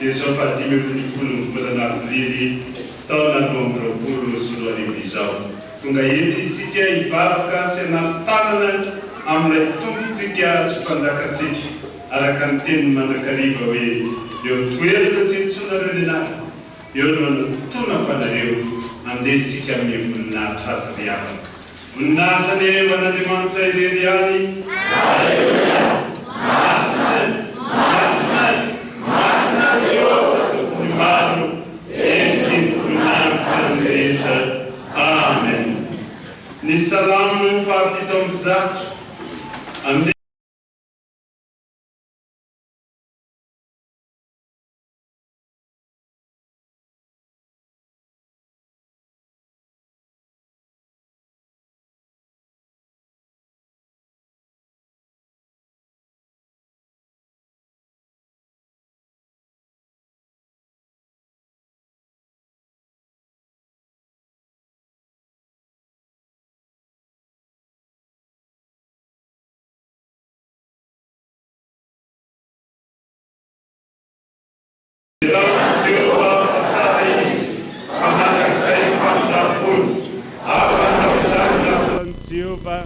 dia Zoma 20 volana avrily taona 2020 izao. Tonga eto isika hivavaka sy hanatanana amin'ilay tompontsika sy mpanjakatsika araka ny teniny mandrakariva hoe eo toerana izay nitsonareo nianarana, eo no anotonam-panareo andeha isika amin'ny voninahitra azy riavana. Voninahitra ny evan'Andriamanitra irery ihany. Alleluia! Masina, masina, masina Jehova tompony maro, endry voninahitra ny rehetra. Amen. Ny salamo fahavalo amby zato amin'ny Jehova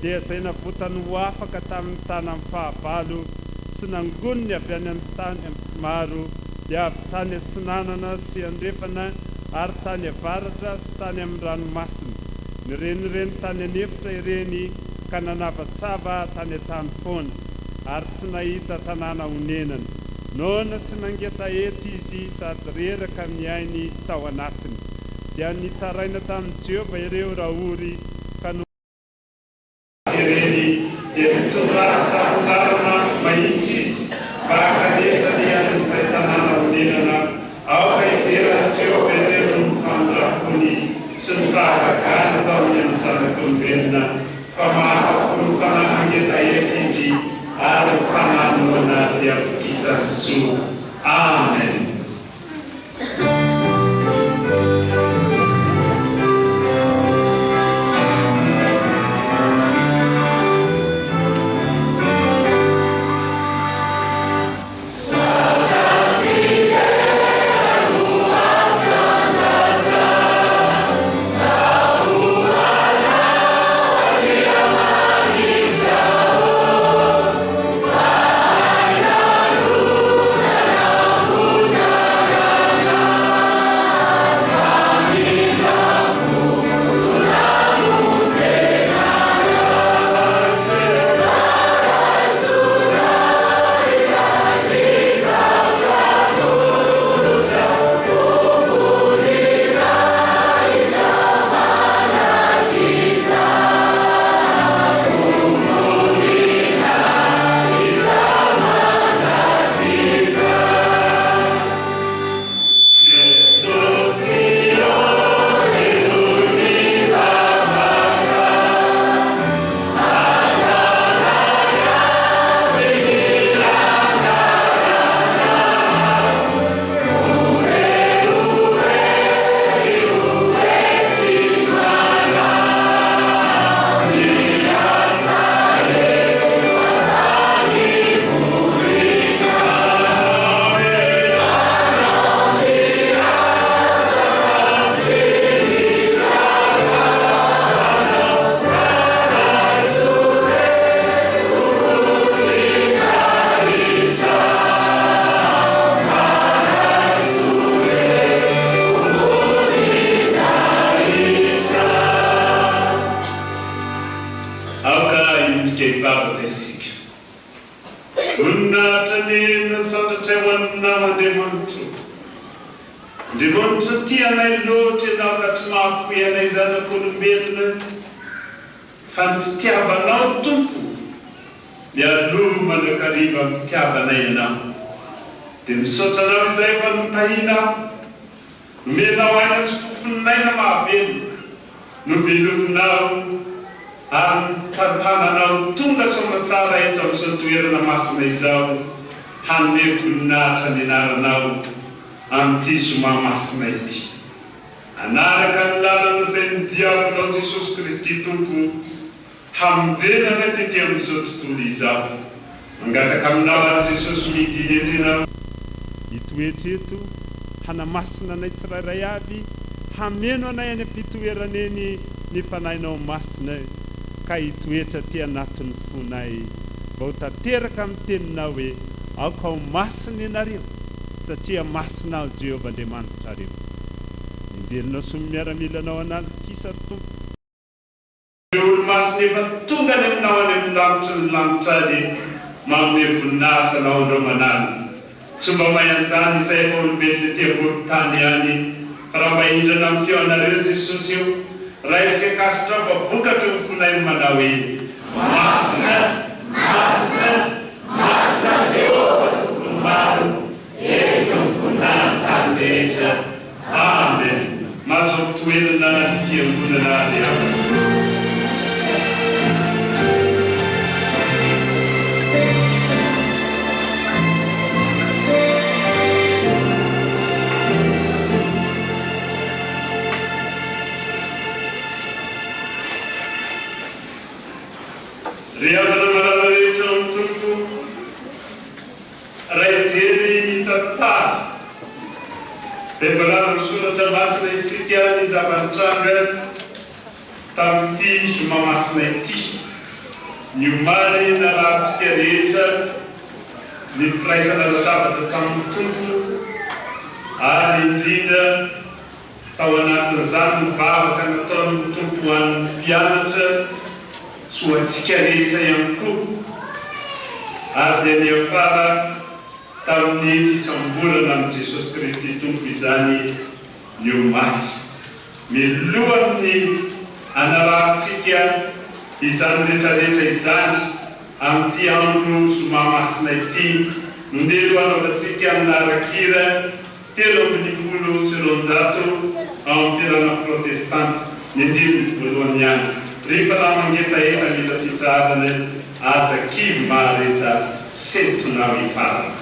dia izay navotany ho afaka tamin'ny tany amin'ny fahavalo sy nangoniny avy any amin'ny tany maro dia avy tany atsinanana sy andrefana ary tany avaratra sy tany amin'ny ranomasina. Ny renireny tany anefitra ireny ka nanavatsava tany an-tany foana ary tsy nahita tanàna honenana. Noana sy nangeta ety izy sady reraka miainy tao anatiny. Dia nitaraina tamin'i Jehova ireo rahory ka ireny dia mitondrasa tanàna mahitsy izy mba hakalesany amin'izay tanàna honenana aoka hiveran'i Jehova ireo no mifandrapony sy mitahakagana tao amin'ny zanak'olombelona fa mahafa-po ny fanahy mangeta ety izy ary fananoana dia avokisany soa. Amen. Andriamanitra tianay loatra ianao ka tsy mahafoy anay zanak'olombelona fa ny fitiavanao tompo mialoha mandrakariva amin'ny fitiavanay ianao. Dia misaotra anao izay fa notahina nomenao aina sy fofoninaina mahavelona novelominao ary tantananao tonga somatsara eto amin'izao toerana masina izao hanome voninahitra ny anaranao amin'ity Zoma masina ity. Anaraka ny lalana izay nidiavinao Jesosy Kristy Tompo hamonjena tetỳ amin'izao tontolo izao. Mangataka aminao ary Jesosy midiny entinao. hitoetra eto hanamasina anay tsirairay avy hameno anay any am-pitoeraneny ny fanahinao masina ka hitoetra ty anatin'ny fonay mba ho tanteraka amin'ny tenina hoe aoka ho masina ianareo satria masina ao Jehovah Andriamanitra reo. Injelinao sy miaramilanao analokisa ry tompo. Olo masina efa tonga any aminao any amin'ny lanitra ny lanitra any manome voninahitra anao andreo manany. Tsy mba mahay an'izany izay efa olombelona ty ambony tany any fa raha mba hindrana amin'ny feonareo Jesosy io raha isekasitra fa vokatra ny fonay manao hoe masina, masina, masina Jehovah tompony maro eto ny voninahiny tany rehetra. Amen. Mahazo toerana ny fiangonana Lalan'ny. Rehefa malala rehetra amin'ny tompo raha ijery ny tantara dia malaza ny soratra masina isika ny zava-nitranga tamin'ity Zoma masina ity. Ny omaly nalatsika rehetra ny firaisana latabatra tamin'ny tompo ary indrindra tao anatin'izany ny vavaka nataon'ny tompo ho an'ny mpianatra sy ho antsika rehetra ihany koa. Ary dia ny afara tamin'ny fisambolana amin'ny Jesosy Kristy tompo izany ny omaly. Miloha amin'ny anarantsika izany rehetrarehetra izany amin'ity andro Zoma masina ity nondelo anaovantsika minarakira 350 amin'ny firana protestanta ny andimony voalohany ihany. Rehefa raha mangetaheta mila fijarana aza kivy mahareta sentonao ifarana.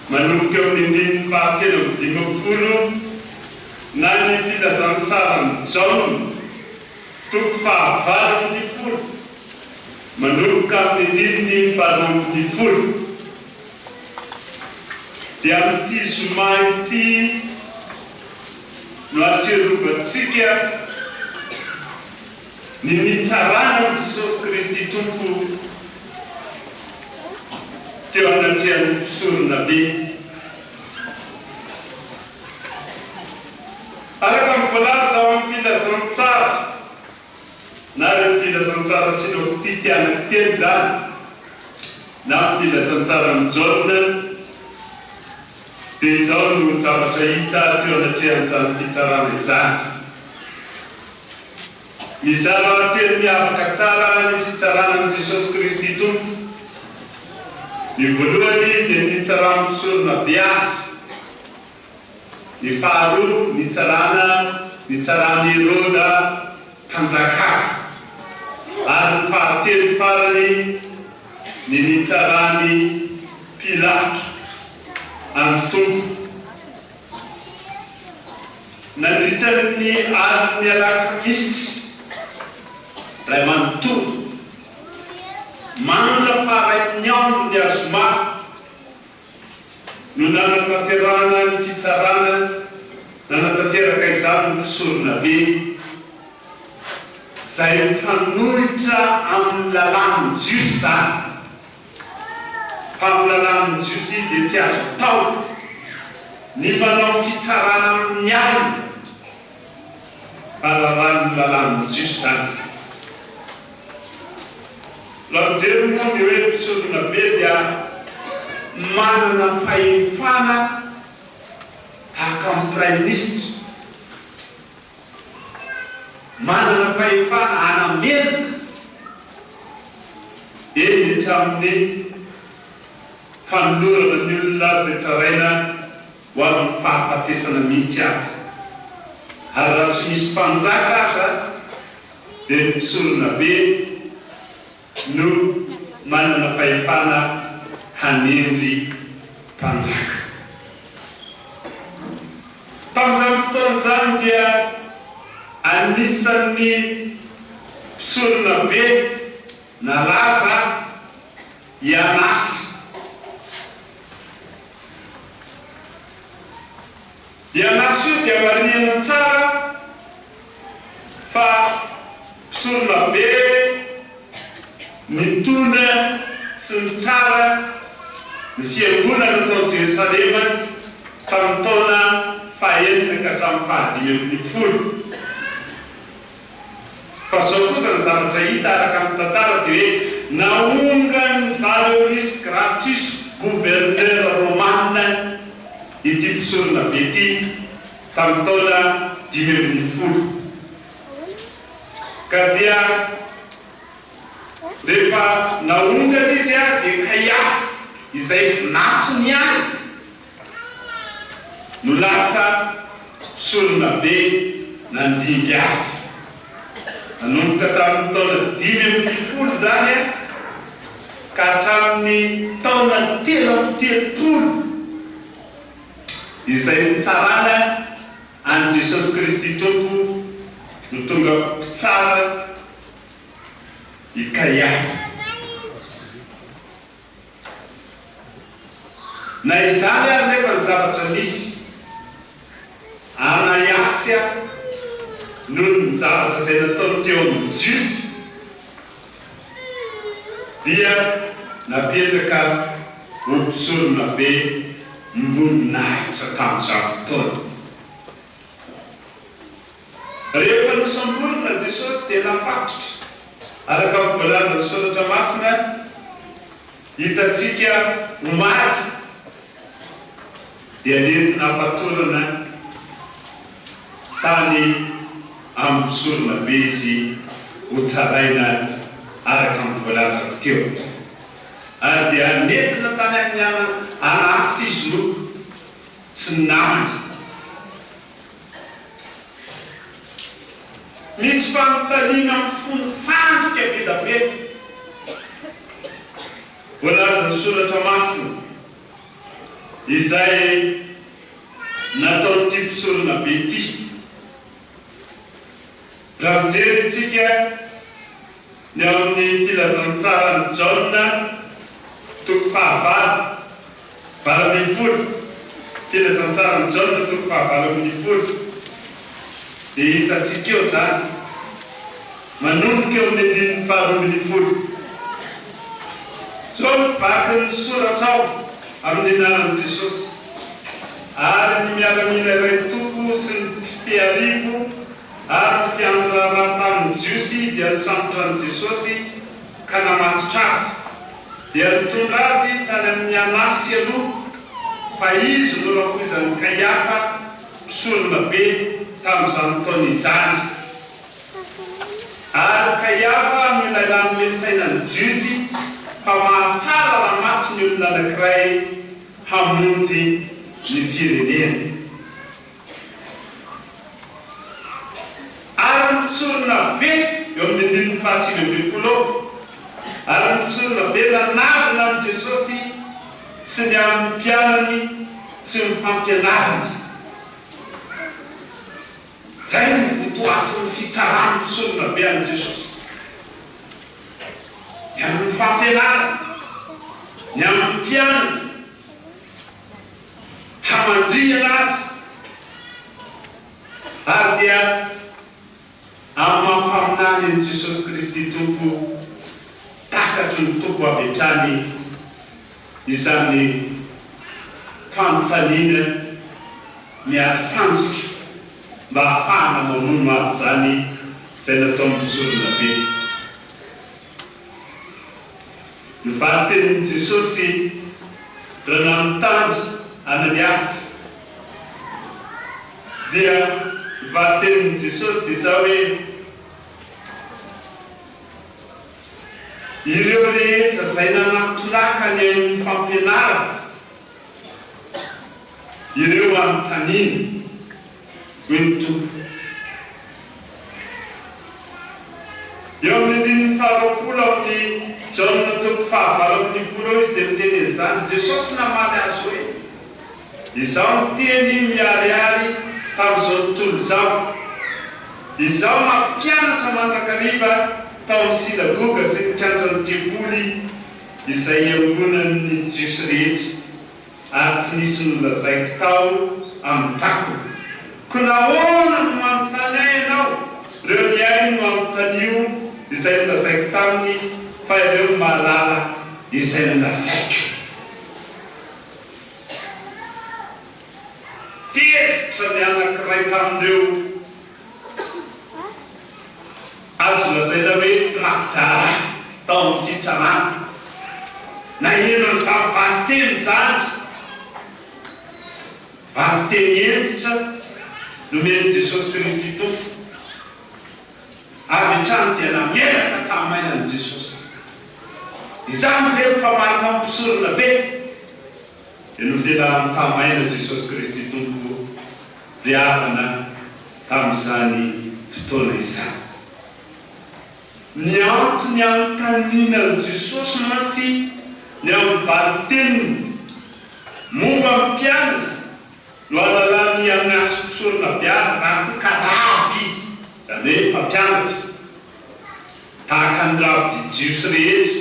Manomboka amin'ny 750 na ny filazantsara ny Zoma toko 9 manomboka amin'ny 710 dia amin'ity Zoma ity no atserovatsika ny nitsarana ny Jesosy Kristy tompo teo anatrehan'ny mpisorona be. Araka mivolaza ao amin'ny filazantsara na ireo filazantsara sinoptity anankitelo zany na amin'ny filazantsara ny Jona dia izao no zavatra hita teo anatrehan'izany fitsarana izany. Mizara telo miavaka tsara ny fitsarana ny Jesosy Kristy tompo. Ny voalohany dia nitsarana mpisorona be azy. Ny faharoa nitsarana Heroda mpanjaka azy. Ary ny fahatelo farany ny nitsarany Pilato amin'ny tompo. Nandritra ny aliny alakamisy ray manontolo mandraparay ny andro ny Zoma no nanatanterana ny fitsarana nanatanteraka izany ny fisorona be izay fanohitra amin'ny Lalan'ny jiosy zany. Fa amin'ny Lalan'ny jiosy dia tsy azo tao ny manao fitsarana amin'ny alina fa Lalan'ny jiosy zany. Raha jery moa ny hoe fisorona be dia manana fahefana tahaka amin'ny praiminisitra, manana fahefana hanamenaka eny hatramin'ny fanolorana ny olona izay tsaraina ho amin'ny fahafatesana mihitsy azy. Ary raha tsy misy mpanjaka aza dia ny fisorona be no manana fahefana hanendry mpanjaka. Tamin'izany fotoana izany dia anisan'ny fisorona be nalaza Ianasy. Ianasy io dia marihana tsara fa fisorona be nitondra sy ny tsara ny fiangonana tao Jerusalema tamin'ny taona fahaenina ka hatramin'ny 510. Fa zao kosa ny zavatra hita araka amin'ny tantara dia hoe naonga ny Valoris Gratus gouverneur romane ity fisorona be ity tamin'ny taona 510. Ka dia rehefa naongana izy dia Kaiafa izay natony ihany no lasa fisorona be nandingy azy. Nanomboka tamin'ny taona 510 zany ka hatramin'ny taona 330 izay nitsarana an Jesosy Kristy Tompo no tonga mpitsara i Kaiafa. Na izany ary nefa ny zavatra misy anaiasy noho ny zavatra izay nataony teo amin'ny jiosy dia napetraka ho mpisorona be mboninahitra tamin'izany fotoana. Rehefa nosamborona Jesosy dia nafatotra araka amin'ny voalaza ny soratra Masina, hitatsika omaly dia nentina ampatorana tany amin'ny fisorona be izy ho tsaraina araka amin'ny voalazako teo. Ary dia nentina tany amin'ny Anasy izy no tsy namany. Misy fanontaniana amin'ny fony fandrika be da be voalaza ny soratra Masina izay nataon'ity fisorona be ity. Raha mijery itsika ny ao amin'ny filazantsara ny Jaona toko 5:20, filazantsara ny Jaona toko 5:20 dia hitatsika eo zany manomboka eo amin'ny 5:20. Zao mivaky ny soratra ao amin'ny anaran'i Jesosy. Ary ny miaramila iray toko sy ny mpiarivo ary ny fiandrarana tamin'ny jiosy dia nisambotra an'i Jesosy ka namatotra azy. Dia nitondra azy tany amin'ny Anasy aloha fa izy no rahoizan'ny Kaiafa fisorona be tamin'izany taona izany. Ary Kaiafa no ilailany mesaina ny jiosy fa mahatsara raha maty ny olona anankiray hamonjy ny firenena. Ary ny fisorona be eo amin'ny 5:20 ary ny fisorona be nanavina ny Jesosy sy ny amin'ny mpianany sy ny fampianarany. Zay ny votoatin'ny fitsarany fisorona be an'i Jesosy. ny amin'ny fampianarana, ny amin'ny mpianana, hamandriana azy, ary dia amin'ny mampaminany an' Jesosy Kristy Tompo takatry ny tompo avy hatrany izany fanontaniana miary fantsika mba hahafahana mamono azy zany izay natao misorona be. Ny valintenin'i Jesosy raha nanontany Ananiasy dia ny valintenin'i Jesosy dia izao hoe ireo rehetra izay nanatolaka ny amin'ny fampianarana, ireo anontaniana hoe ny Tompo. Eo amin'ny andininy faharoapolo amin'ny Jaona toko fahavalo amin'ny folo izy dia miteny izany Jesosy namaly azy hoe izao ny teny miariary tamin'izao tontolo izao, izao mampianatra mandrakariva tao amin'ny sinagoga sy ny kianjan'ny tempoly izay iangonan'ny jiosy rehetra ary tsy nisy nolazaiko tao amin'ny tako. Ko nahoana no manontany ahy ianao? Reo ny ainy no anontanyio izay nolazaiko taminy fa ireo mahalala izay nolazaiko. Tezitra ny anankiray tamin'ireo azo lazaina hoe rakitra tao amin'ny fitsarana. Na henony izany variteny zany, variteny entitra nomeny Jesosy Kristy Tompo. Avy hatrany dia namelaka tamainan'i Jesosy. Izany rehefa marina mampisorona be dia novelany tamaina Jesosy Kristy Tompo riavana tamin'izany fotoana izany. Ny antony anontanian'i Jesosy mantsy ny amin'ny valiteniny momba amin'ny mpianatra no hahalalany amin'ny azy fisorona be azy raha ty karaby izy, izany hoe mpampianatra tahaka ny rabi jiosy rehetra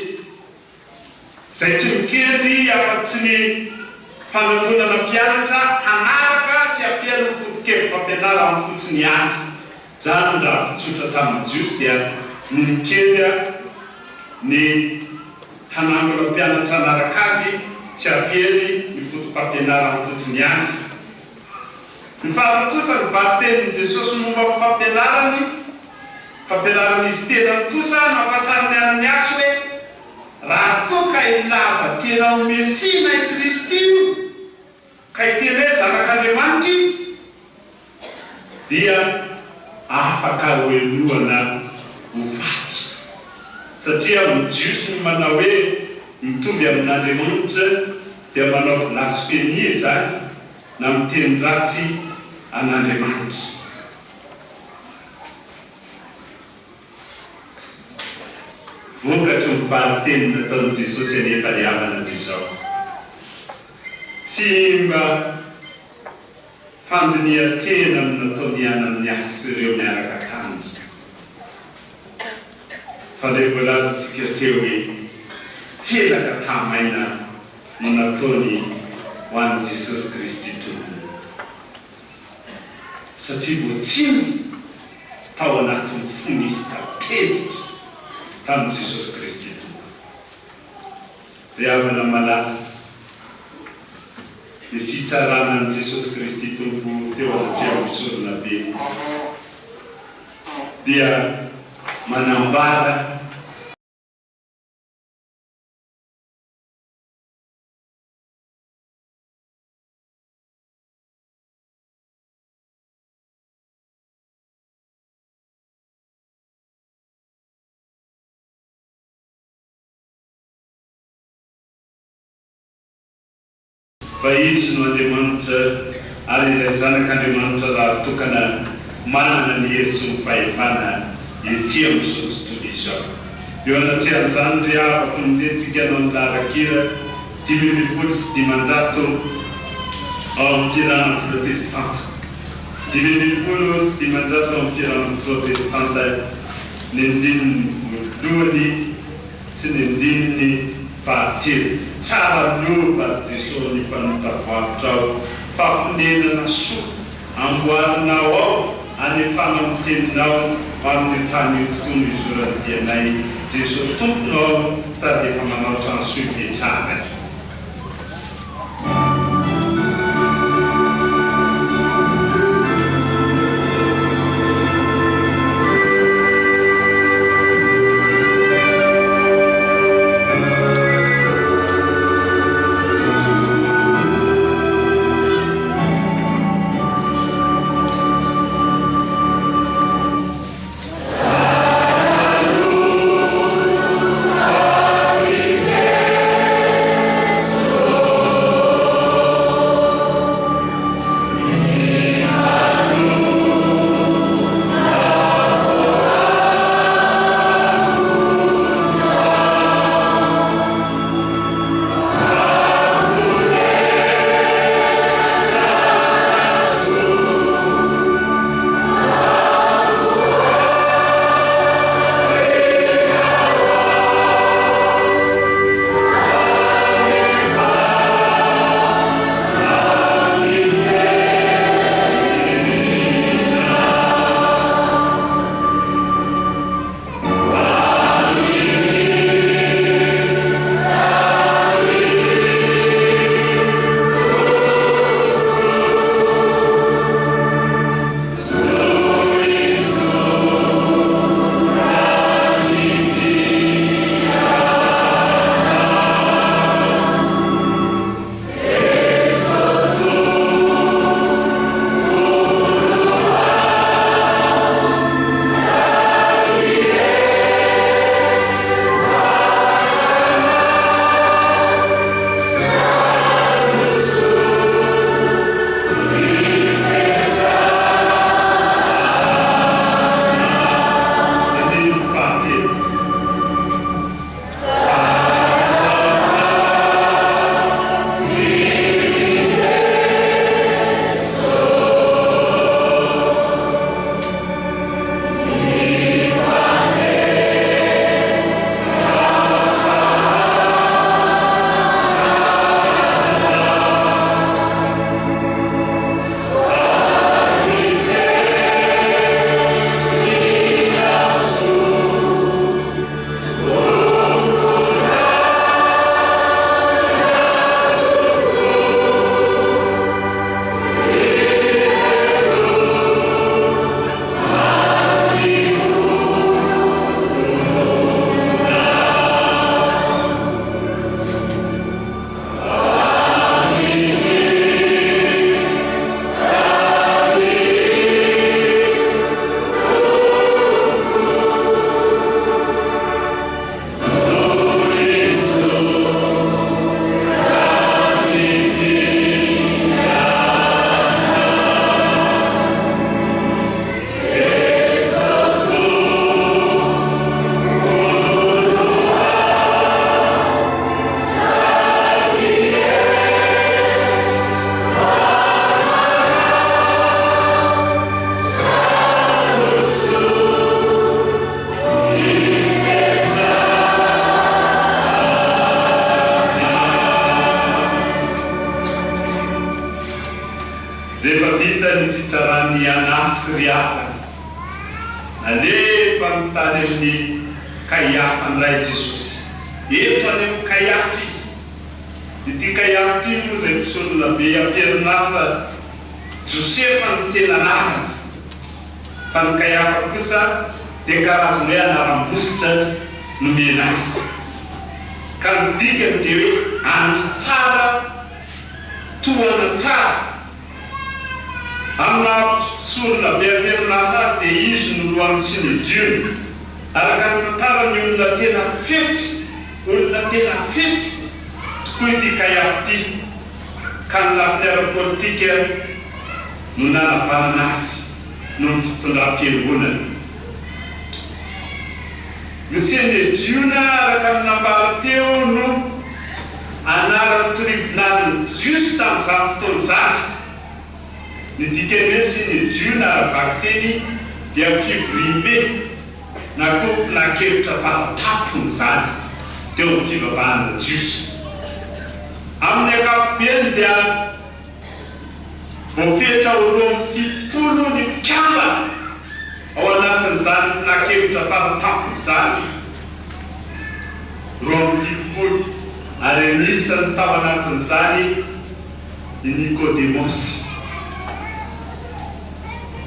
izay tsy mikery afa-tsy ny fanangonana mpianatra hanaraka sy ampiany fotokevy mpampianara amin'ny fotsiny azy. Zany raha tsotra tamin'ny jiosy dia ny mikery ny hanangona mpianatra anaraka azy tsy ampiany ny fotom-pampianara amin'ny fotsiny azy. Ny faharoa kosa ny valitenin'i Jesosy momba amin'ny fampianaran'izy tenany kosa nahafantarany Ananiasy hoe raha toa ka ilaza tena ho Mesina i Kristy ka hiteny hoe zanak'Andriamanitra izy dia afaka hoelohana ho vaty. Satria amin'ny jiosy no manao hoe mitovy amin'Andriamanitra dia manao blasfemie zany na miteny ratsy an'Andriamanitra. Vokatry ny valiteny nataon'i Jesosy anefa ny havana izao. Tsy mba fandinihan-tena no nataony Ananiasy sy ireo miaraka taminy. Fa ilay voalazatsika teo hoe felaka tamaina no nataony ho an'i Jesosy Kristy Tompo. Satria voatsiny tao anatin'ny fony izy tezitra tamin'i Jesosy Kristy Tompo. Ry havana malala, ny fitsaranan'i Jesosy Kristy Tompo teo anatria misorona be dia manambara fa izy no Andriamanitra ary ilay zanak'Andriamanitra raha tokana manana ny hery sy ny fahefana ety amin'izao tontolo izao. Eo anatrehan'izany ry afaka nitentsika anao ny larakira 10,000 sy 500 ao amin'ny fiarahana protestanta. 10,000 sy 500 ao amin'ny fiarahana protestanta ny andininy voalohany sy ny ndininy fahatelo tsara lova Jesosy ny mpanotavoavitra ao fahafonenana soa amboarinao ao anefana miteninao amin'ny tany tontolo isoradianay Jesosy tomponao sady efa manao transoa ipetrahana. rehefa vita ny fitsarany anasy ry hafa alefa mitany amin'ny Kaiafa ndray Jesosy eto any amin'ny Kaiafa izy ity Kaiafa ity moa zay mpisolona be amperinasa Josefa ny tena anarany fa ny Kaiafa kosa dia karazana hoe anaram-bositra nomena azy ka ny dikany dia hoe andro tsara toana tsara amina solona be amperinasa dia izy no lohan'ny Sinediona araka ny tantarany olona tena fetsy tokoa ity Kaiafa ity ka ny lafiny ara-politika no nanavanana azy no ny fitondram-piangonana. Ny Sinediona araka ny nambara teo no anaran'ny tribunal juste amin'izany fotoana izany. Ny dikany hoe Sinediona aravaky teny dia fivorimbe na koa na kevitra valatapony zany teo amin'ny fivavahana jiosy. Amin'ny ankapobeny dia voapetra ho roa amin'ny fitopolo ny mpikamba ao anatin'izany nakevitra faratampony zany. Roa amin'ny fitopolo ary anisany tao anatin'izany i Nikodemosy.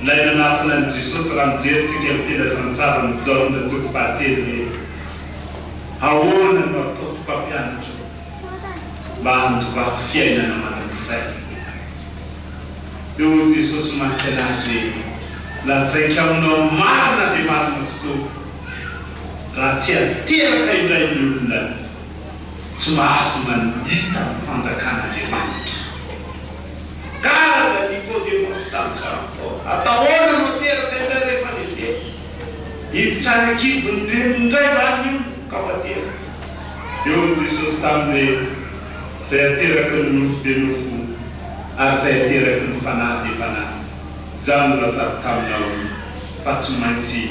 Ilay nanatona an'i Jesosy raha mijerytsika amin'ny filazantsara ny Jaona toko fahatelo hoe ahoana no ataoko mpampianatra mba handovaky fiainana mandrakizay. Eo Jesosy mantsy anazy hoe lazaika aminao marina dia marina tokoa raha tsy ateraka ilay olona tsy mahazo manita ny fanjakan'Andriamanitra. Gara Nikodemosy tamin'izany fotoana atahoana no ateraka ilay rehefa lehibe hiditra any ankibony renindray rany io ka matera. Eo Jesosy taminy zay ateraky ny nofo dia nofo ary zay ateraky ny fanahy dia fanahy. Izany lazako taminao fa tsy maintsy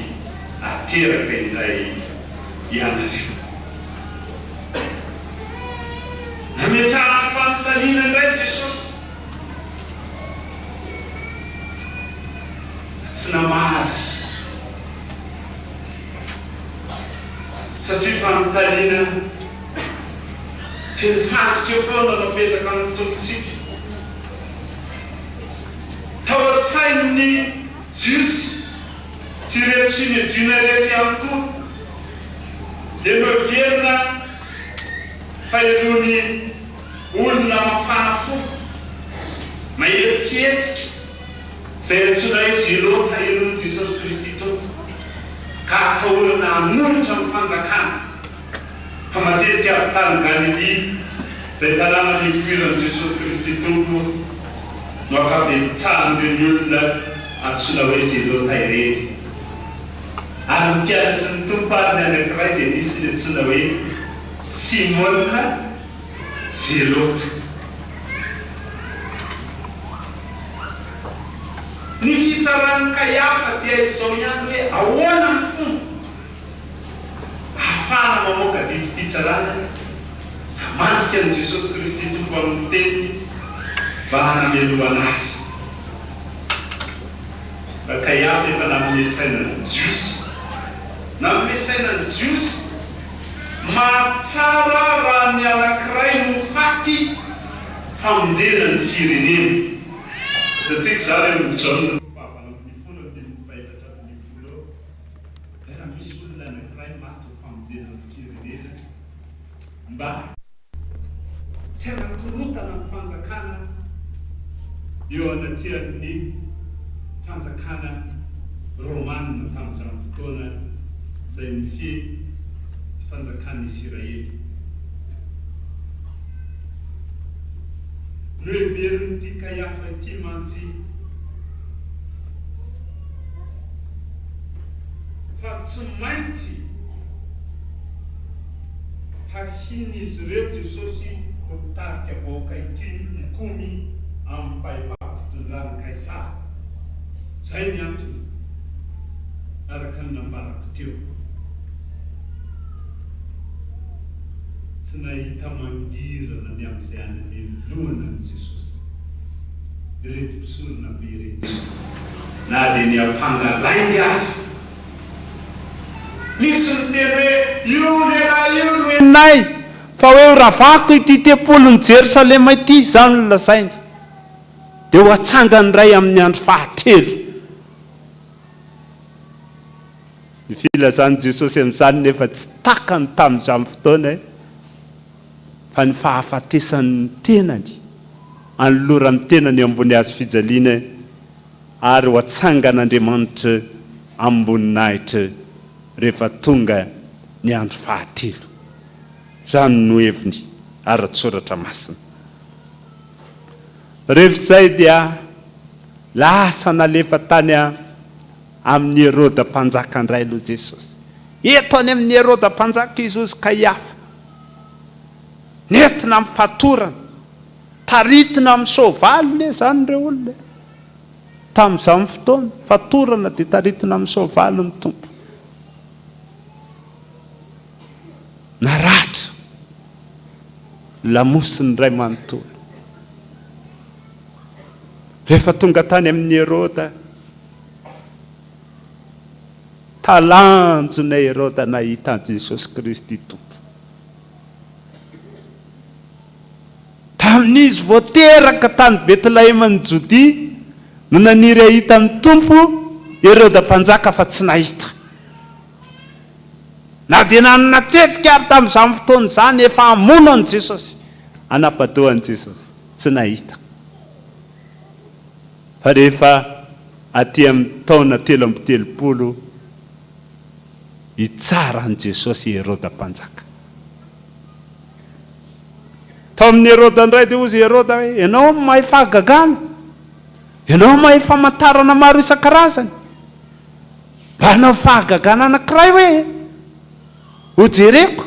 ateraka ilay ianareo. Nametrahany fanontaniana indray Jesosy. Tsy namary satria fanontaniana felifantoka eo foana napetraka amin'ny tompontsika. Tao an-tsain'ny jiosy sy reto sy ny diona reto ihany koa dia noverina fahelony olona mafana fo mahery fihetsika zay antsoina hoe zélota helony Jesosy Kristy tompo ka atahorana hamonitra amin'ny fanjakana. Fa matetika avy tany Galilea zay tanàna nipoiran'i Jesosy Kristy tompo no akabetsahany ireny olona antsoina hoe zélota ireny. Ary ny mpianatra ny tompo ary ny anankiray dia nisy ny antsoina hoe Simona zélota. Ny fitsaran'ny Kayafa dia izao ihany hoe ahoana ny fomba ahafahana mamoaka didy fitsarana hamantika ny Jesosy Kristy tompo amin'ny teniny mba hanamelohana azy. Kayafa efa namesaina ny jiosy. Namesaina ny jiosy mahatsara raha ny anankiray no faty famonjena ny firenena. Tatsika zany amin'ny Jaona fahavalo amin'ny folo amin'ny fahitatra amin'ny folo raha misy olona anankiray maty ho famonjena ny firenena mba tena korotana ny fanjakana eo anatrehan'ny fanjakana Romanina tamin'izany fotoana zay mifehy fanjakana Israely. No heverin'ity Kayafa ity mantsy fa tsy maintsy hahiny izy ireo Jesosy ho tarika vahoaka ikomy amin'ny fahefa-pitondrany Kaisara. Zay ny antony araka ny nambarako teo. Tsy nahita mangirana ny amin'izay any melohana ny Jesosy. Ireto mpisorona be ireto na dia ny ampangalainga azy. Misy ny teny hoe io lehilahy io no enay fa hoe ravako ity tempolon'ny Jerosalema ity, zany no lazainy. Dia ho atsangany iray amin'ny andro fahatelo. Ny filazan'i Jesosy amin'izany nefa tsy takany tamin'izany fotoana fa ny fahafatesan'ny tenany anoloran'ny tenany ambony hazofijaliana ary ho atsangan'Andriamanitra amboninahitra rehefa tonga ny andro fahatelo. Zany no heviny ara-tsoratra masina. Rehefa izay dia lasa nalefa tany amin'ny Heroda mpanjaka indray aloha Jesosy. Eto any amin'ny Heroda mpanjaka Jesosy Kayafa. Nentina amin'ny fatorana, taritina amin'ny soavaly zany ireo olona. Tamin'izany fotoana, fatorana dia taritina amin'ny soavaly ny tompo. Naratra lamosiny ray manontolo. Rehefa tonga tany amin'ny Herôda, talanjona Herôda nahita Jesosy Kristy tompo. Tamin'izy vao teraka tany Betlehemany Jodia no naniry ahita ny tompo, Herôda mpanjaka fa tsy nahita. Na dia natetika ary tamin'izany fotoana izany efa hamono an Jesosy, anapadoan Jesosy, tsy nahita. Fa rehefa aty amin'ny taona 13 hitsara an Jesosy Herôda mpanjaka. Tao amin'ny Herôda indray dia ozy Herôda hoe, ianao mahay fahagagana, ianao mahay famantarana maro isan-karazany, mba hanao fahagagana anankiray hoe hojereko.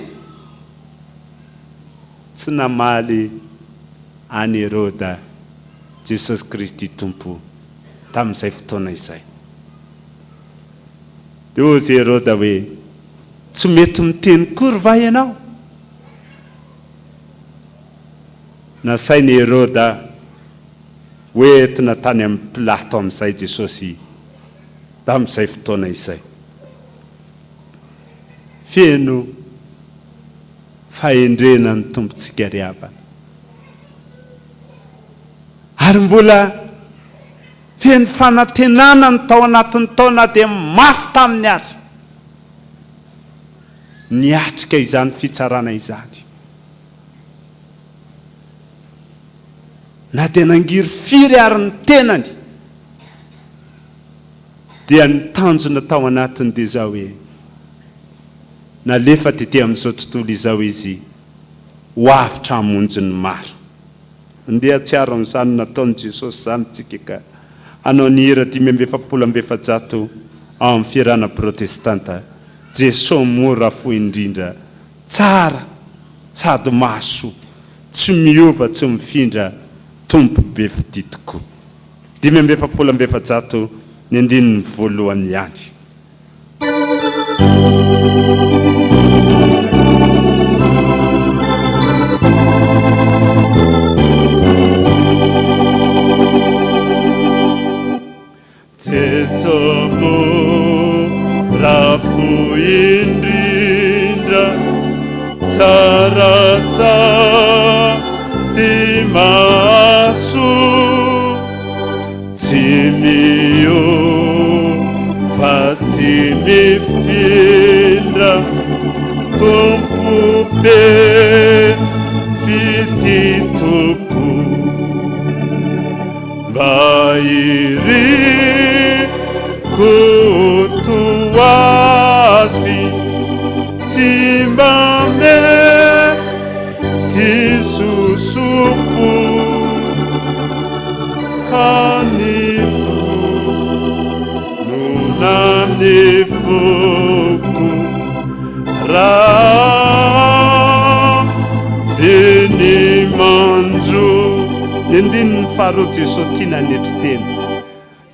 Tsy namaly any Herôda Jesosy Kristy tompo tamin'izay fotoana izay. Dia ozy Herôda hoe, tsy mety miteny kory va ianao? Nasainy Herôda hoentina tany amin'ny Pilato amin'izay Jesosy tamin'izay fotoana izay. Feno fahendrena ny tompontsika ry havana. Ary mbola feno fanantenana ny tao anatin'ny taona dia mafy tamin'ny ary niatrika izany fitsarana izany. Na dia nangiry firy ary ny tenany dia ny tanjona tao anatiny dia izao hoe nalefa tety amin'izao tontolo izao izy hoavitra hamonjy ny maro. Andeha tsiaro amin'izany nataon'i Jesosy izany tsika ka hanao ny hira 524 ao amin'ny fiarana protestanta. Jesosy mora fo indrindra, tsara sady mahasoa, tsy miova tsy mifindra, tompo be fidi tokoa. 524 ny andininy voalohany ihany. Jesosy mora fo indrindra, tsara sady mahasoa, tsy miova tsy mifindra, tompo be fidi tokoa. Mba iriko toazy, tsy mba mety susupo, fanilo nunamni fuku ra vini manju nendin faro Jesotina netiteni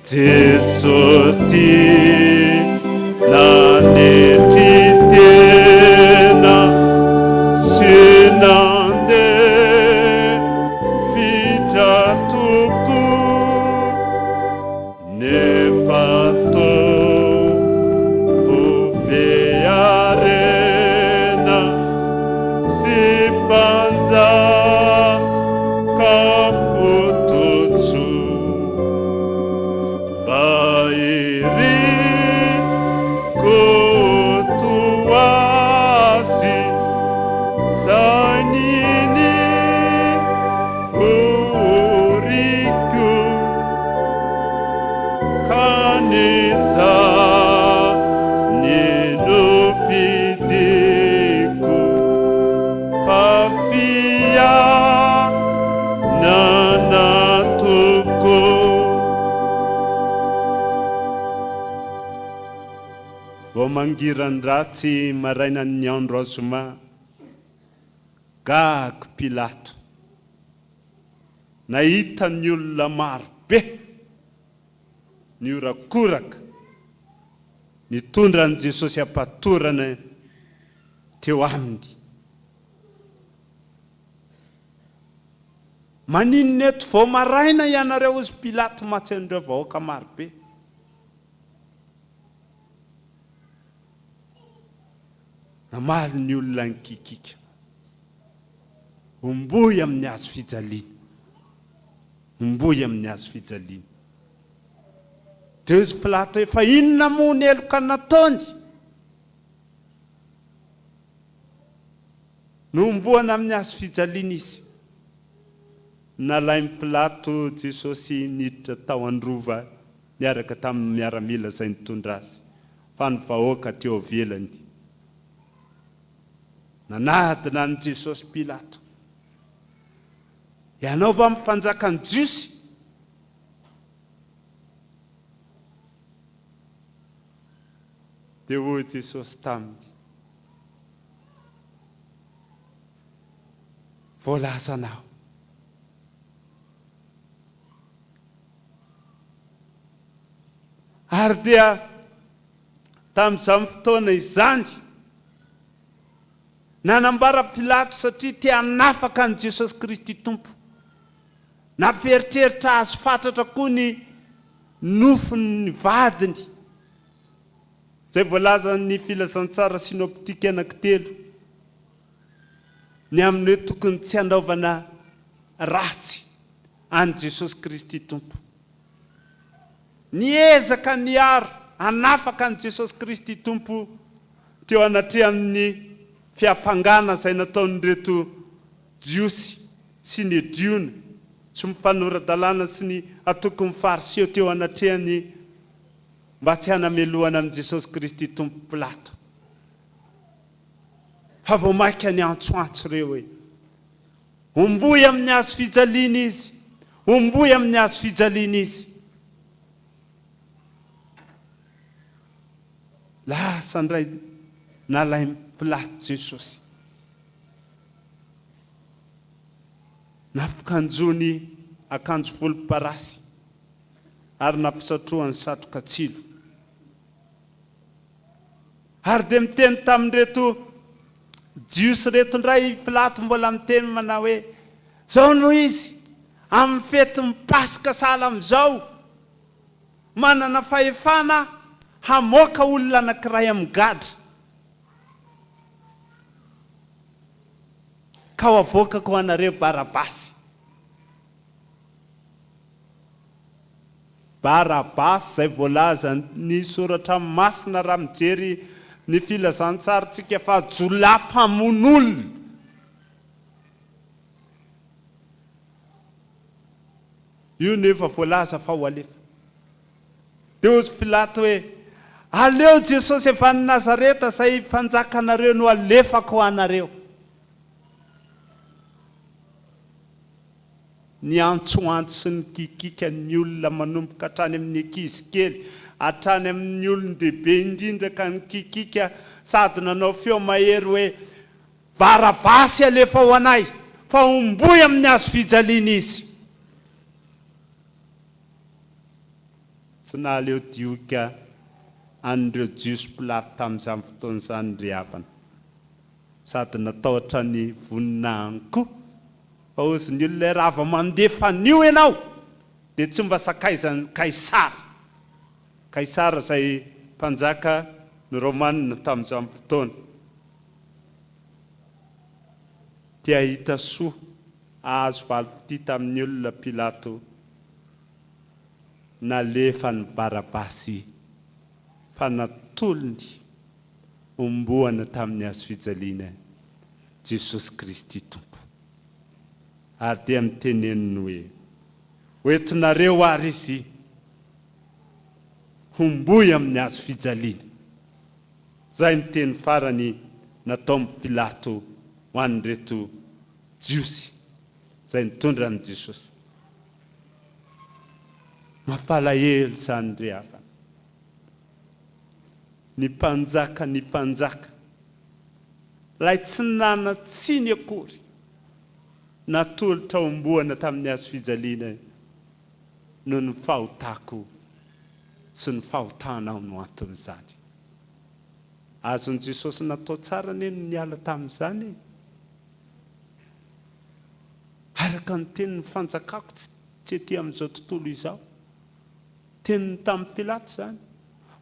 Jesoti na netitena sinande vitatuku nefato bubearena sifanza kafututu bairi kutuasi sanini uriku kanisa ninufidiku fafia nanatuko vomangiran-dratsy marainan'ny andro Zoma gago Pilato nahita ny olona maro be niorakoraka nitondra an Jesosy apatorana teo aminy. maninona eto vao maraina ianareo ozy Pilato matsy an'ireo vahoaka marobe. Namaly ny olona nikikika. Omboy amin'ny hazo fijaliana. Omboy amin'ny hazo fijaliana. Dia ozy Pilato efa inona moa ny eloka nataony? No omboana amin'ny hazo fijaliana izy. Nalain'i Pilato Jesosy niditra tao androva niaraka tamin'ny miaramila izay nitondra azy. Fa ny vahoaka teo ivelany. Nanadina ny Jesosy Pilato. Ianao va mpanjaka ny Jiosy? Dia hoy Jesosy taminy, voalaza anao. Ary dia tamin'izany fotoana izany nanambara Pilato satria tia hanafaka ny Jesosy Kristy Tompo. Namperitreritra azy fantatra koa ny nofiny vadiny. Zay voalaza ny filazantsara sinoptika anankitelo. Ny amin'ny hoe tokony tsy hanaovana ratsy an Jesosy Kristy Tompo. Niezaka niaro hanafaka ny Jesosy Kristy Tompo teo anatrehan'ny fiapangana izay nataon'ireto jiosy sy ny diona sy mifanora-dalàna sy ny atoko ny fariseo teo anatrehany mba tsy hanamelohana amin'ny Jesosy Kristy Tompo Pilato. Fa vao maika ny antsoantso ireo hoe omboy amin'ny hazo fijaliana izy, omboy amin'ny hazo fijaliana izy. Lasa ndray nalain'i Pilato Jesosy. Nampikanjony akanjo volomparasy ary nampisatroany satroka tsilo. Ary dia miteny tamin'ireto jiosy reto ndray Pilato mbola miteny manao hoe zao no izy amin'ny fetin'ny Paska sahala amin'izao manana fahefana hamoaka olona anankiray amin'ny gadra. Ka ho avoakako anareo Barabasy. Barabasy izay voalaza ny soratra Masina raha mijery ny filazantsarantsika fa jolampamon'olona. Io nefa voalaza fa ho alefa. Dia hozy Pilato hoe aleo Jesosy efa ny Nazareta izay mpanjaka anareo no alefako ho anareo. Ny antsoantso sy ny kikika ny olona manomboka hatrany amin'ny ankizy kely, hatrany amin'ny olon-dehibe indrindra ka ny kikika sady nanao feo mahery hoe Barabasy alefa ho anay, fa omboy amin'ny hazo fijaliana izy. Sy naleo dioka an'ireo jiosy Pilato tamin'izany fotoana izany ry havana. Sady natahotra ny voninahiny koa. Fa ozy ny olona rava mandefa an'io ianao dia tsy mba sakaizan'ny Kaisara. Kaisara izay mpanjaka ny Romanina tamin'izany fotoana. Tia hita soa azo valopity tamin'ny olona Pilato nalefa ny Barabasy fa natolony omboana tamin'ny hazo fijaliana Jesosy Kristy Tompo. Ary dia miteneniny hoe oentinareo ary izy omboy amin'ny hazo fijaliana. Zay ny teny farany nataon'i Pilato ho an'ireto jiosy izay nitondra an'i Jesosy. Mampalahelo izany ry havana. Ny mpanjaka lay tsy nanatsiny akory natolotra omboana tamin'ny hazo fijaliana no ny fahotako sy ny fahotanao no anton'izany. Azon'i Jesosy natao tsara neny niala tamin'izany. araka ny tenin'ny fanjakako tsy ety amin'izao tontolo izao, teniny tamin'ny Pilato zany.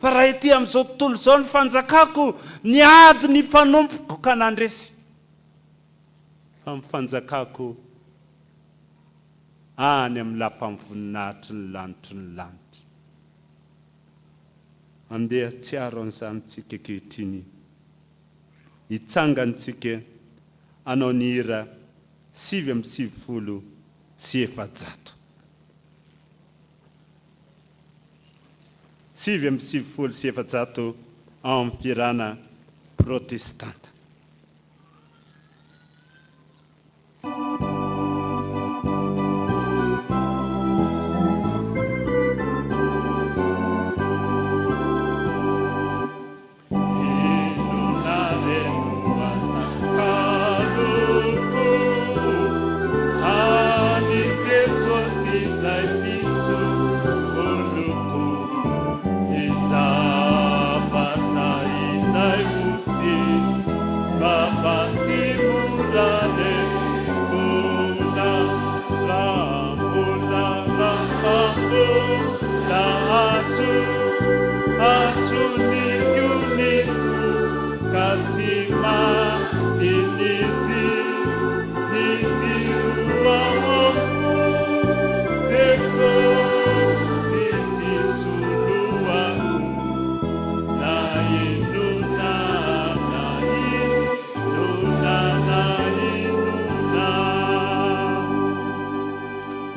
Fa raha ety amin'izao tontolo izao ny fanjakako niady ny fanompoko ka nandresy. Fa ny fanjakako any amin'ny lampam-voninahitry ny lanitry. Andeha tsiaro an'izany tsika ankehitriny. Hitsangantsika anao ny hira 770 sy 700. 770 sy 700 ao amin'ny firana protestanta.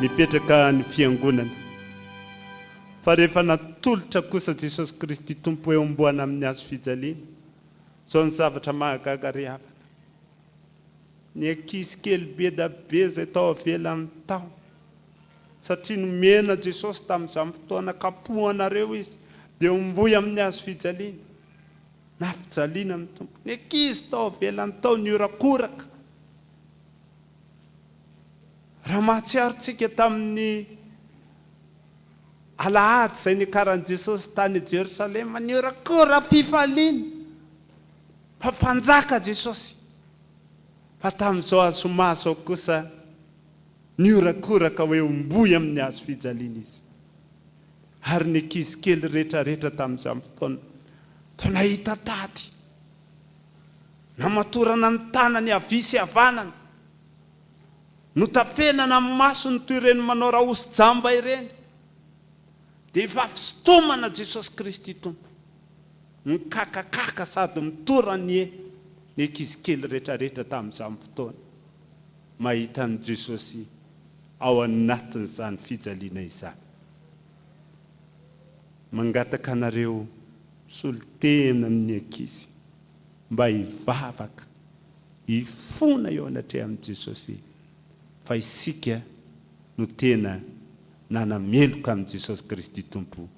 Nipetraka ny fiangonana. Fa rehefa natolotra kosa Jesosy Kristy Tompo eo amboana amin'ny hazofijaliana, zao ny zavatra mahagaga ry havana. Ny ankizy kely be da be zay tao avela amin'ny tao, satria nomena Jesosy tamin'izany fotoana kapohanareo izy, dia omboy amin'ny hazofijaliana. Nafijaliana amin'ny Tompo. Ny ankizy tao avela amin'ny tao niorakoraka. Raha mahatsiarontsika tamin'ny alahady izay nikaran'i Jesosy tany Jerosalema, niorakora-pifaliana, mpanjaka Jesosy. Fa tamin'izao Zoma zao kosa niorakoraka hoe omboy amin'ny hazofijaliana izy. Ary ny ankizy kely rehetrarehetra tamin'izany fotoana toa nahita tady, namatorana ny tanany havia sy havanana, notapenana amin'ny masony toy ireny manao raosy-jamba ireny, dia efa fisotomana Jesosy Kristy Tompo, mikakakaka sady mitorany ny ankizy kely rehetrarehetra tamin'izany fotoana, mahita ny Jesosy ao anatin'izany fijaliana izany. Mangataka anareo solitena amin'ny ankizy mba hivavaka, hifona eo anatrea amin'i Jesosy, fa isika no tena nanameloka amin'i Jesosy Kristy Tompo,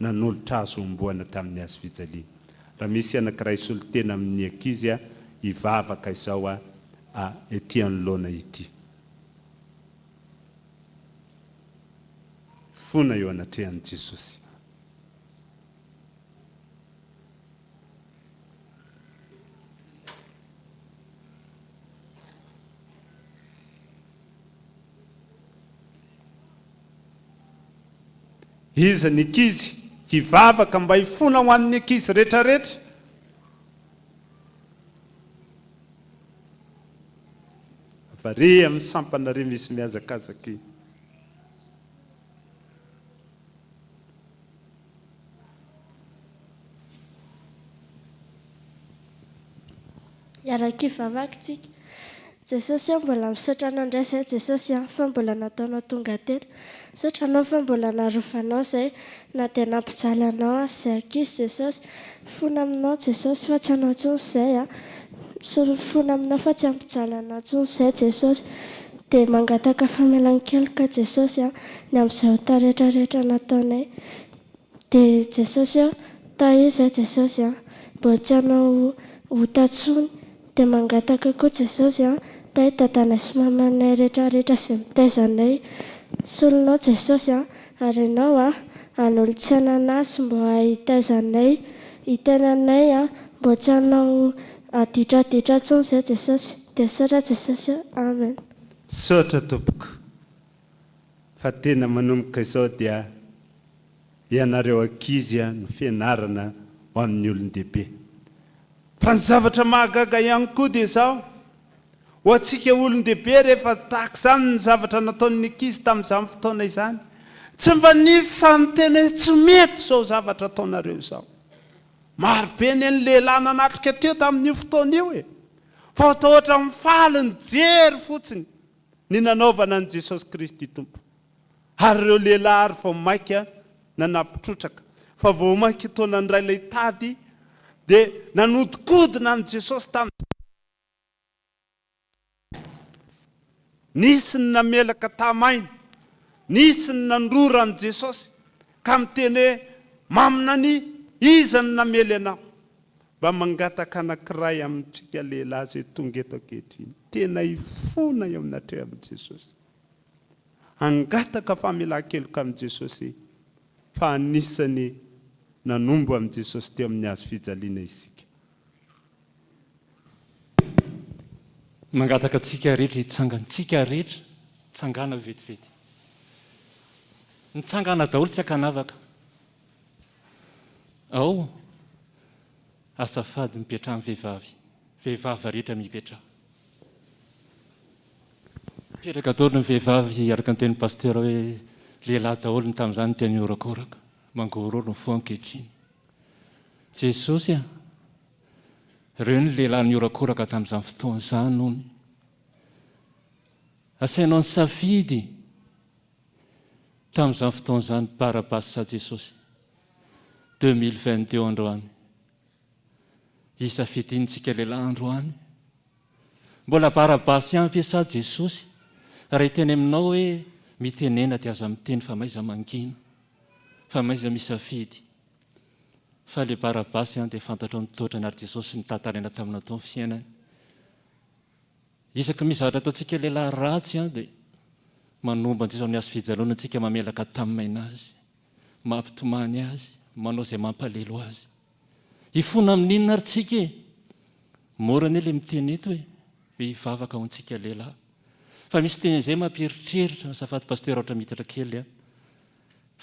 nanolotra azo omboana tamin'ny hazofijaliana. Raha misy anankiray solitena amin'ny ankizy hivavaka izao ety anoloana ity. Fona eo anatrehan'i Jesosy. Iza ny ankizy hivavaka mba hifona ho an'ny ankizy rehetrarehetra. Avare amin'ny sampanare misy mihazakazaka iny. Iaraka hivavaka tsika. Jesosy mbola misaotra anao indray izay Jesosy fa mbola nataonao tonga teto. Saotra anao fa mbola narovanao izay na dia nampijaly anao izay ankizy Jesosy. Fona aminao Jesosy fa tsy anao intsony izay fona aminao fa tsy hampijaly anao intsony izay Jesosy. Dia mangataka famelan-keloka Jesosy ny amin'izay ota rehetrarehetra nataonay. Dia Jesosy tao izay Jesosy mbola tsy hanao ota intsony. Dia mangataka koa Jesosy tao dadanay sy mamanay rehetrarehetra izay mitaizanay. Solonao Jesosy ary ianao hanolo-tsaina anazy mba hitaizanay, hitenanay mba tsy hanao aditraditra intsony izay Jesosy. Dia saotra Jesosy. Amen. sotra tompoko fa tena manomboka izao dia ianareo ankizy no fianarana ho amin'ny olon-dehibe fa ny zavatra mahagaga ihany koa dia izao ho antsika olon-dehibe rehefa tahaka izany ny zavatra nataon'ny ankizy tamin'izany fotoana izany tsy mba nisy samy tena hoe tsy mety izao zavatra ataonareo izao maro be ny lehilahy nanatrika teo tamin'io fotoana io fa atao ohatra mifaly ny jery fotsiny ny nanaovana an' Jesosy Kristy tompo ary ireo lehilahy ary vao maika nanapitrotraka fa vao maika taona ny ray ilay tady dia nanodikodina amin'i Jesosy tamin'ny nisy ny namelaka tamaina nisy ny nandrora amin'i Jesosy ka miteny hoe mamina ny iza ny namely anao mba mangataka anankiray amintsika lehilahy izay tonga eto ankehitriny tena ifona eo amin'atreo amin'i Jesosy angataka famelan-keloka amin'i Jesosy fa anisany nanombo amin'i Jesosy teo amin'ny hazo fijaliana isika mangataka antsika rehetra hitsangantsika rehetra tsangana vetivety nitsangana daholo tsy akanavaka ao azafady mipetraha amin'ny vehivavy rehetra mipetraha mipetraka daholo ny vehivavy araka ny tenin'ny pasteur hoe lehilahy daholo ny tamin'izany ny teny orakoraka mangororo ny fo ankehitriny Jesosy ireo ny lehilahy ny orakoraka tamin'izany fotoana izany hony asainao ny safidy tamin'izany fotoana izany Barabasy sa Jesosy 2022 androany isafidintsika lehilahy androany mbola Barabasy ihany ve sa Jesosy raha hiteny aminao hoe mitenena dia aza miteny fa maiza mangina fa maiza misafidy fa le Barabasy ihany dia fantatrao mitotra ny ary Jesosy ny tantarena taminao tao ny fiainany isaky mizatra ataontsika lehilahy ratsy dia manomba Jesosy amin'ny hazo fijaliana antsika mamelaka tamimaina azy mampitomany azy manao izay mampalelo azy ifona amin'inona ary tsika mora ny le miteny eto hoe hivavaka ho antsika lehilahy fa misy teny izay mampiritreritra azafady pasteur ohatra mitatra kely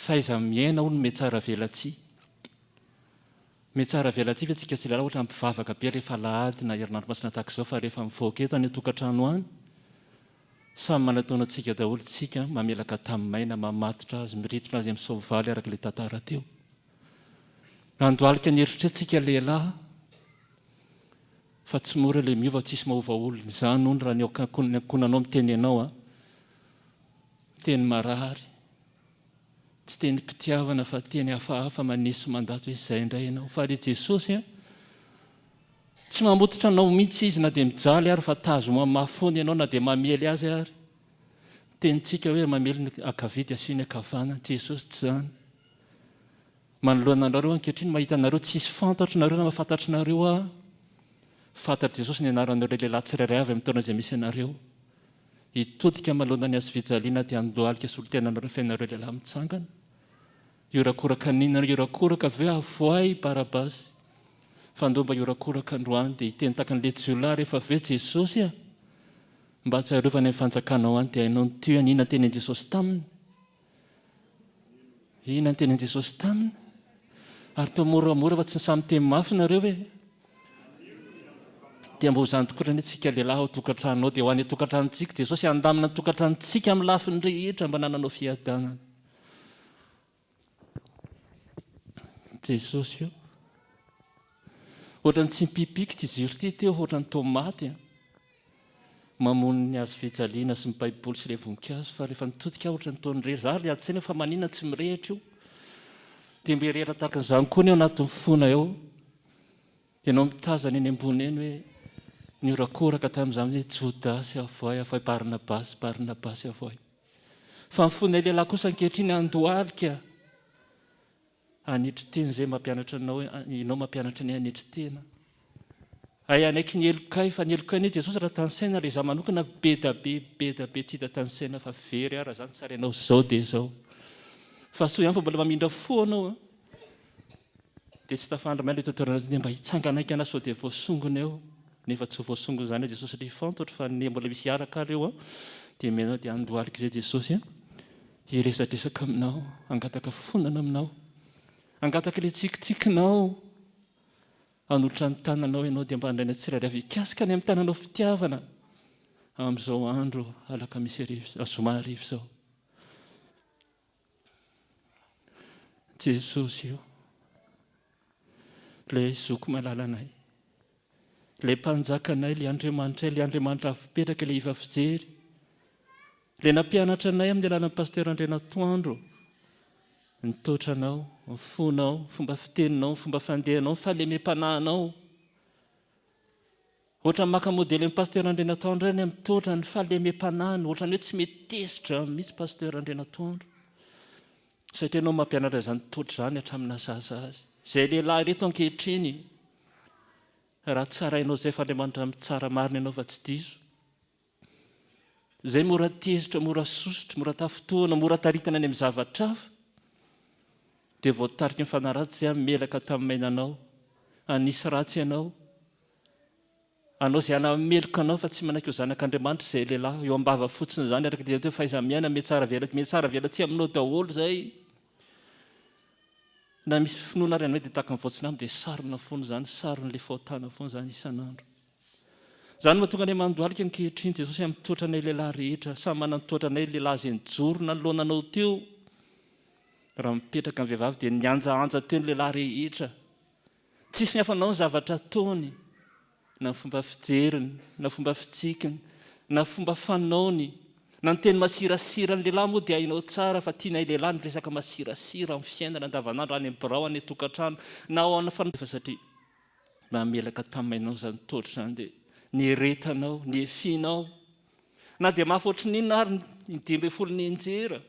faiza miaina olo metsara velatsia metsara velatsia fa tsika tsy lehilahy ohatra mpivavaka be rehefa lahady na herinandro masina tahaka izao fa rehefa mivoaka eto any tokantrano any samy manataona antsika daholo tsika mamelaka tamimaina mamatotra azy miritina azy amin'ny soavaly araka le tantara teo andoalika ny eritrerentsika lehilahy fa tsy mora le miova tsisy maova olona izany hony raha ny ankonanao miteny ianao teny marary tsy teny mpitiavana fa teny hafahafa manisy mandato hoe izay indray ianao fa ry Jesosy tsy mamototra anao mihitsy izy na dia mijaly ary fa tazo mamafony ianao na dia mamely azy ary tenytsika hoe mamely ny akavidy asiany akavana Jesosy tsy zany manoloana anareo ankehitriny mahita anareo tsisy fantatro nareo na mahafantatro nareo fantatry Jesosy ny anaranareo lehilahy tsirairay avy amin'ny taona izay misy anareo hitodika manoloana ny hazo fijaliana dia andohalika solitenanareo fiainareo lehilahy mitsangana iorakoraka ninana iorakoraka avy hoe avoay Barabasy fa ndo mba iorakoraka androany dia hiteny taka ny letsiolahy rehefa avy hoe Jesosy mba tsy arovany amin'ny fanjakanao any dia hainao nyteo inona tenin' Jesosy taminy inona tenin' Jesosy taminy ary tao moramora fa tsy samy teny mafy nareo hoe dia mba ho zany tokotra ny tsika lehilahy ao tokantranonao dia ho any tokantranontsika Jesosy andamina ny tokantranontsika amin'ny lafiny rehetra mba nananao fiadanana Jesosy io ohatrany tsy mipipiky ty ziro ty teo ohatrany tomaty mamony ny hazo fijaliana sy ny baiboly sy le voninkazo fa rehefa nitodika ohatrany taony rehetra za le atsena fa manina tsy mirehitra io dia mirehitra tahaka izany koa ny eo anatin'ny fona eo ianao mitazana eny ambony eny hoe niorakoraka tamin'izany hoe Jodasy avoay Barnabasy avoay fa mifona lehilahy kosa ankehitriny andohalika anitry teny izay mampianatra anao inao mampianatra ny anitry tena ay anaiky ny elokay fa ny elokay ny Jesosy raha tansaina re za manokana be da be tsy hita tansaina fa very ara zany tsara ianao zao dia zao fa so ihany fa mbola mamindra fo anao dia tsy tafandra maina le totoerana dia mba hitsanganaiky ana sao dia voasongona eo nefa tsy voasongona izany Jesosy le fantatro fa ny mbola misy araka reo dia menao dia andohalika izay Jesosy hiresadresaka aminao, angataka fonana aminao, angataka ilay tsikitsikinao, anotra ny tananao ianao dia mba andraina tsirairay avy ikasika any amin'ny tananao fitiavana amin'izao andro alaka misy zoma arivo izao. Jesosy io, ilay zoko malalanay, ilay mpanjakanay, ilay Andriamanitra afipetraka, ilay iva fijery, ilay nampianatra anay amin'ny alalan'ny pasteur Andrianatoandro, ny totranao, ny fonao, fomba fiteninao, fomba fandehanao, ny fahalemem-panahinao. Ohatra maka modely ny pasteur Andrianatoandro ireny amin'ny totra ny fahalemem-panahiny, ohatra ny hoe tsy mety tezitra mihitsy pasteur Andrianatoandro. Satria ianao mampianatra izany totra izany hatramina zaza azy. Izay lehilahy reto ankehitriny, raha tsarainao izay fa Andriamanitra mitsara marina ianao fa tsy diso. Izay mora tezitra, mora sosotra, mora tafotoana, mora taritana any amin'ny zavatra hafa, dia voatarika ny fanaratsy izay melaka tamin'ny mainanao, anisy ratsy ianao, anao izay anameloka anao fa tsy manaiky ho zanak'Andriamanitra izay lehilahy, eo ambava fotsiny izany araka dia hoe fahaiza-miaina mety tsara vela tsy aminao daholo izay. Na misy finoana ary ianao dia tahaka ny voatsinamy dia sarona foana izany, saron'ilay fahotana foana izany isan'andro. Izany mahatonga anay mandohalika ankehitriny Jesosy amin'ny totranay lehilahy rehetra, samy manana ny totranay lehilahy izay nijorona ny lohananao teo. Raha mipetraka ny vehivavy dia nianjaanja teo ny lehilahy rehetra. Tsisy miafanao ny zavatra ataony, na ny fomba fijeriny, na fomba fitsikiny, na fomba fanaony, na ny teny masirasira ny lehilahy moa dia hainao tsara fa tianay lehilahy ny resaka masirasira amin'ny fiainana andavanandro any amin'ny birao, any tokantrano, na ao amin'ny fanaova satria mamelaka taminao izany totra izany dia ny retanao, ny efinao, na dia mahafoatra n'inona ary ny 12 ny enjera.